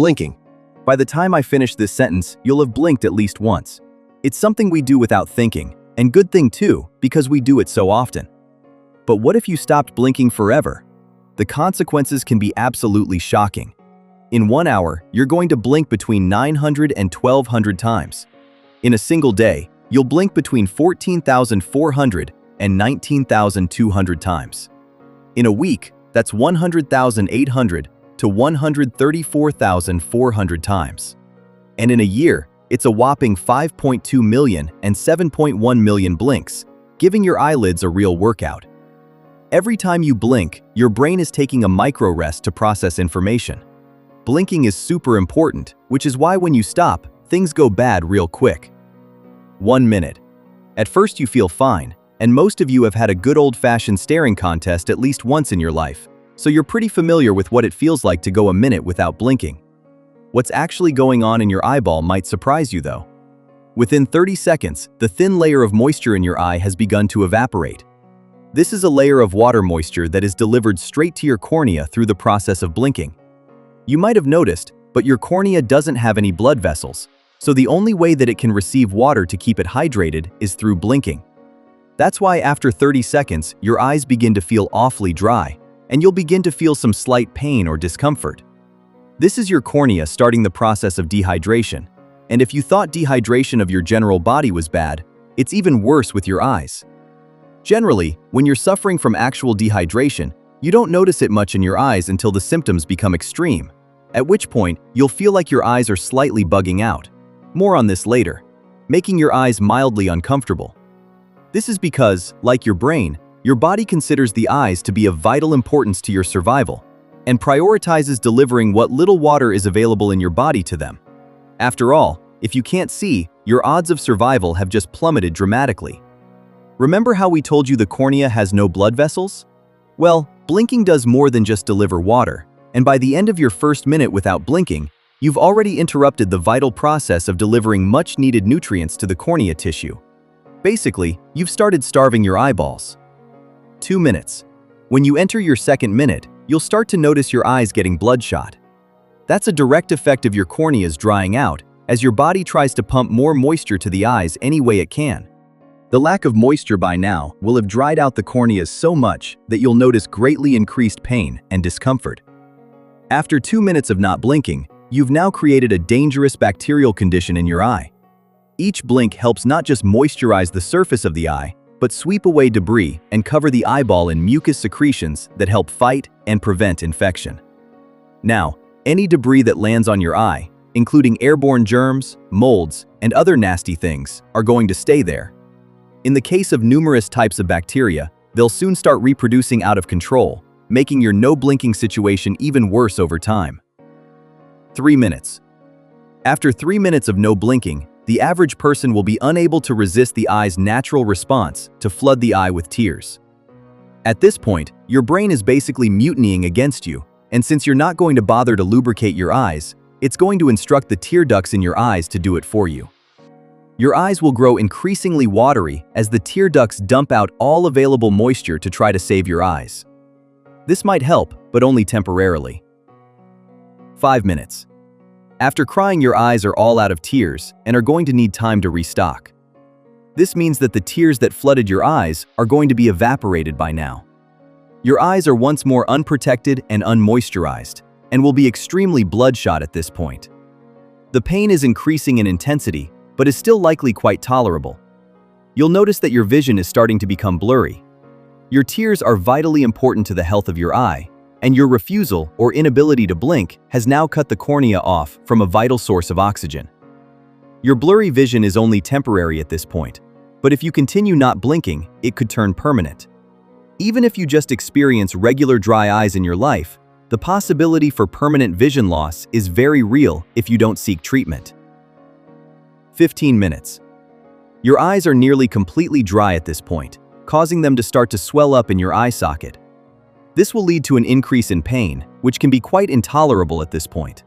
Blinking. By the time I finish this sentence, you'll have blinked at least once. It's something we do without thinking, and good thing too, because we do it so often. But what if you stopped blinking forever? The consequences can be absolutely shocking. In 1 hour, you're going to blink between 900 and 1,200 times. In a single day, you'll blink between 14,400 and 19,200 times. In a week, that's 100,800 to 134,400 times. And in a year, it's a whopping 5.2 million and 7.1 million blinks, giving your eyelids a real workout. Every time you blink, your brain is taking a micro rest to process information. Blinking is super important, which is why when you stop, things go bad real quick. 1 minute. At first you feel fine, and most of you have had a good old-fashioned staring contest at least once in your life, so you're pretty familiar with what it feels like to go a minute without blinking. What's actually going on in your eyeball might surprise you though. Within 30 seconds, the thin layer of moisture in your eye has begun to evaporate. This is a layer of water moisture that is delivered straight to your cornea through the process of blinking. You might have noticed, but your cornea doesn't have any blood vessels, so the only way that it can receive water to keep it hydrated is through blinking. That's why after 30 seconds, your eyes begin to feel awfully dry, and you'll begin to feel some slight pain or discomfort. This is your cornea starting the process of dehydration, and if you thought dehydration of your general body was bad, it's even worse with your eyes. Generally, when you're suffering from actual dehydration, you don't notice it much in your eyes until the symptoms become extreme, at which point you'll feel like your eyes are slightly bugging out. More on this later, making your eyes mildly uncomfortable. This is because, like your brain, your body considers the eyes to be of vital importance to your survival and prioritizes delivering what little water is available in your body to them. After all, if you can't see, your odds of survival have just plummeted dramatically. Remember how we told you the cornea has no blood vessels? Well, blinking does more than just deliver water, and by the end of your first minute without blinking, you've already interrupted the vital process of delivering much-needed nutrients to the cornea tissue. Basically, you've started starving your eyeballs. 2 minutes. When you enter your second minute, you'll start to notice your eyes getting bloodshot. That's a direct effect of your corneas drying out as your body tries to pump more moisture to the eyes any way it can. The lack of moisture by now will have dried out the corneas so much that you'll notice greatly increased pain and discomfort. After 2 minutes of not blinking, you've now created a dangerous bacterial condition in your eye. Each blink helps not just moisturize the surface of the eye, but sweep away debris and cover the eyeball in mucus secretions that help fight and prevent infection. Now, any debris that lands on your eye, including airborne germs, molds, and other nasty things, are going to stay there. In the case of numerous types of bacteria, they'll soon start reproducing out of control, making your no-blinking situation even worse over time. 3 minutes. After 3 minutes of no blinking, the average person will be unable to resist the eye's natural response to flood the eye with tears. At this point, your brain is basically mutinying against you, and since you're not going to bother to lubricate your eyes, it's going to instruct the tear ducts in your eyes to do it for you. Your eyes will grow increasingly watery as the tear ducts dump out all available moisture to try to save your eyes. This might help, but only temporarily. 5 minutes. After crying, your eyes are all out of tears and are going to need time to restock. This means that the tears that flooded your eyes are going to be evaporated by now. Your eyes are once more unprotected and unmoisturized, and will be extremely bloodshot at this point. The pain is increasing in intensity, but is still likely quite tolerable. You'll notice that your vision is starting to become blurry. Your tears are vitally important to the health of your eye, and your refusal or inability to blink has now cut the cornea off from a vital source of oxygen. Your blurry vision is only temporary at this point, but if you continue not blinking, it could turn permanent. Even if you just experience regular dry eyes in your life, the possibility for permanent vision loss is very real if you don't seek treatment. 15 minutes. Your eyes are nearly completely dry at this point, causing them to start to swell up in your eye socket. This will lead to an increase in pain, which can be quite intolerable at this point.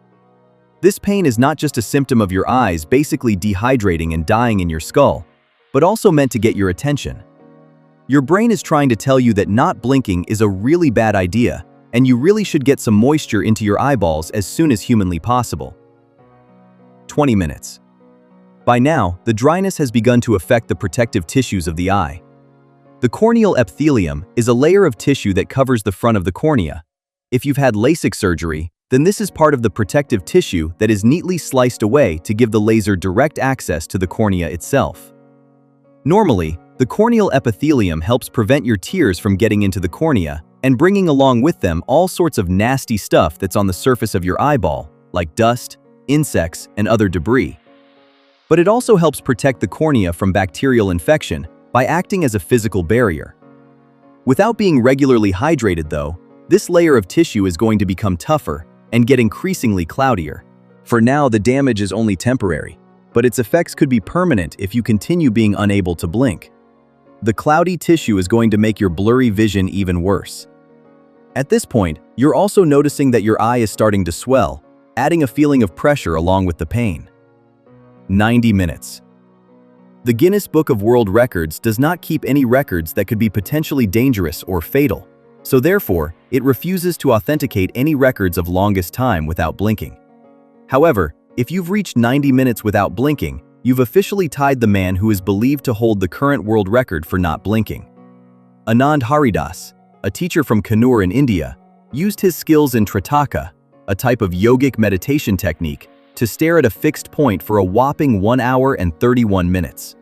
This pain is not just a symptom of your eyes basically dehydrating and dying in your skull, but also meant to get your attention. Your brain is trying to tell you that not blinking is a really bad idea, and you really should get some moisture into your eyeballs as soon as humanly possible. 20 minutes. By now, the dryness has begun to affect the protective tissues of the eye. The corneal epithelium is a layer of tissue that covers the front of the cornea. If you've had LASIK surgery, then this is part of the protective tissue that is neatly sliced away to give the laser direct access to the cornea itself. Normally, the corneal epithelium helps prevent your tears from getting into the cornea and bringing along with them all sorts of nasty stuff that's on the surface of your eyeball, like dust, insects, and other debris. But it also helps protect the cornea from bacterial infection by acting as a physical barrier. Without being regularly hydrated though, this layer of tissue is going to become tougher and get increasingly cloudier. For now, the damage is only temporary, but its effects could be permanent if you continue being unable to blink. The cloudy tissue is going to make your blurry vision even worse. At this point, you're also noticing that your eye is starting to swell, adding a feeling of pressure along with the pain. 90 minutes. The Guinness Book of World Records does not keep any records that could be potentially dangerous or fatal, so therefore, it refuses to authenticate any records of longest time without blinking. However, if you've reached 90 minutes without blinking, you've officially tied the man who is believed to hold the current world record for not blinking. Anand Haridas, a teacher from Kannur in India, used his skills in Tritaka, a type of yogic meditation technique, to stare at a fixed point for a whopping 1 hour and 31 minutes.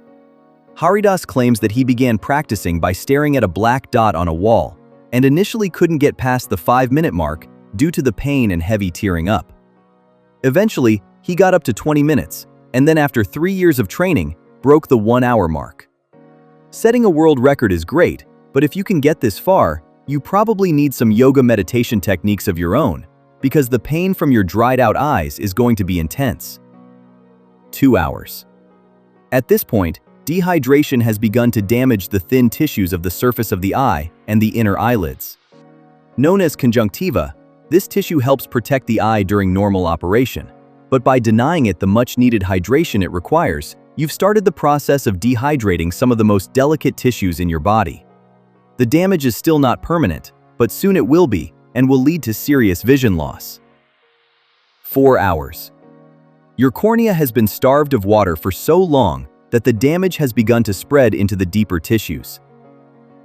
Haridas claims that he began practicing by staring at a black dot on a wall, and initially couldn't get past the 5-minute mark due to the pain and heavy tearing up. Eventually, he got up to 20 minutes, and then after 3 years of training, broke the 1-hour mark. Setting a world record is great, but if you can get this far, you probably need some yoga meditation techniques of your own, because the pain from your dried-out eyes is going to be intense. 2 hours. At this point, dehydration has begun to damage the thin tissues of the surface of the eye and the inner eyelids. Known as conjunctiva, this tissue helps protect the eye during normal operation, but by denying it the much-needed hydration it requires, you've started the process of dehydrating some of the most delicate tissues in your body. The damage is still not permanent, but soon it will be, and will lead to serious vision loss. 4 hours. Your cornea has been starved of water for so long that the damage has begun to spread into the deeper tissues.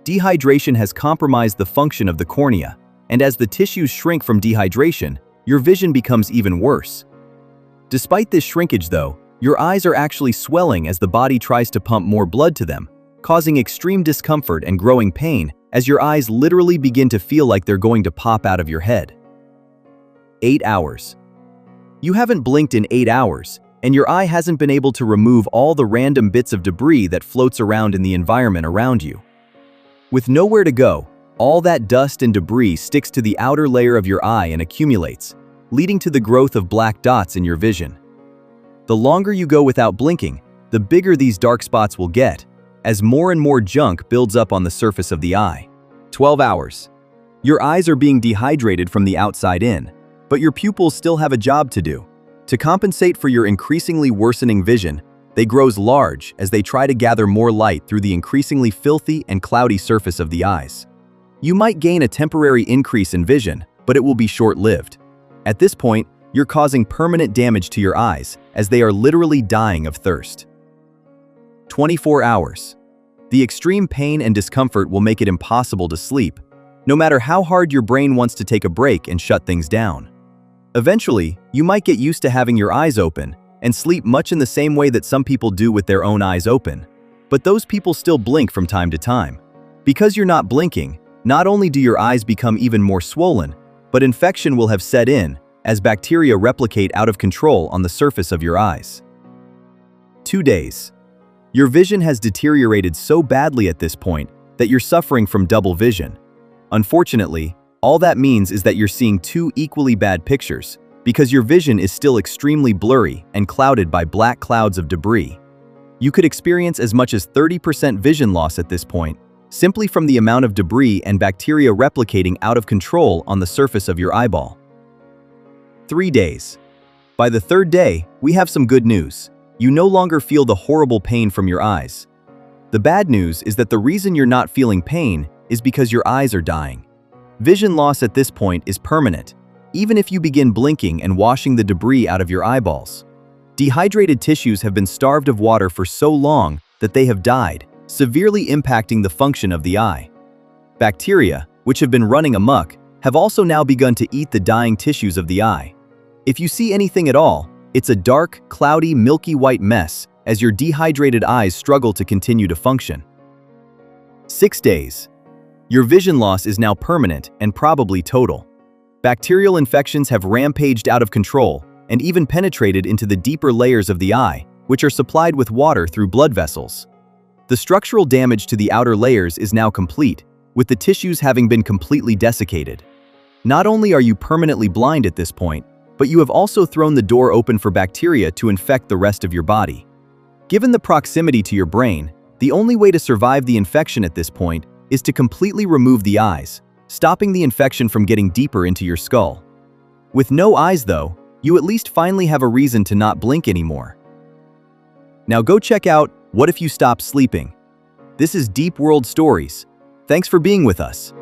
Dehydration has compromised the function of the cornea, and as the tissues shrink from dehydration, your vision becomes even worse. Despite this shrinkage though, your eyes are actually swelling as the body tries to pump more blood to them, causing extreme discomfort and growing pain as your eyes literally begin to feel like they're going to pop out of your head. 8 hours. You haven't blinked in 8 hours, and your eye hasn't been able to remove all the random bits of debris that floats around in the environment around you. With nowhere to go, all that dust and debris sticks to the outer layer of your eye and accumulates, leading to the growth of black dots in your vision. The longer you go without blinking, the bigger these dark spots will get, as more and more junk builds up on the surface of the eye. 12 hours. Your eyes are being dehydrated from the outside in, but your pupils still have a job to do. To compensate for your increasingly worsening vision, they grow large as they try to gather more light through the increasingly filthy and cloudy surface of the eyes. You might gain a temporary increase in vision, but it will be short-lived. At this point, you're causing permanent damage to your eyes as they are literally dying of thirst. 24 hours. The extreme pain and discomfort will make it impossible to sleep, no matter how hard your brain wants to take a break and shut things down. Eventually, you might get used to having your eyes open and sleep much in the same way that some people do with their own eyes open. But those people still blink from time to time. Because you're not blinking, not only do your eyes become even more swollen, but infection will have set in as bacteria replicate out of control on the surface of your eyes. 2 days. Your vision has deteriorated so badly at this point that you're suffering from double vision. Unfortunately, all that means is that you're seeing 2 equally bad pictures because your vision is still extremely blurry and clouded by black clouds of debris. You could experience as much as 30% vision loss at this point, simply from the amount of debris and bacteria replicating out of control on the surface of your eyeball. 3 days. By the 3rd day, we have some good news. You no longer feel the horrible pain from your eyes. The bad news is that the reason you're not feeling pain is because your eyes are dying. Vision loss at this point is permanent, even if you begin blinking and washing the debris out of your eyeballs. Dehydrated tissues have been starved of water for so long that they have died, severely impacting the function of the eye. Bacteria, which have been running amok, have also now begun to eat the dying tissues of the eye. If you see anything at all, it's a dark, cloudy, milky white mess as your dehydrated eyes struggle to continue to function. 6 days. Your vision loss is now permanent and probably total. Bacterial infections have rampaged out of control and even penetrated into the deeper layers of the eye, which are supplied with water through blood vessels. The structural damage to the outer layers is now complete, with the tissues having been completely desiccated. Not only are you permanently blind at this point, but you have also thrown the door open for bacteria to infect the rest of your body. Given the proximity to your brain, the only way to survive the infection at this point is to completely remove the eyes, stopping the infection from getting deeper into your skull. With no eyes though, you at least finally have a reason to not blink anymore. Now go check out What If You Stop Sleeping? This is Deep World Stories. Thanks for being with us.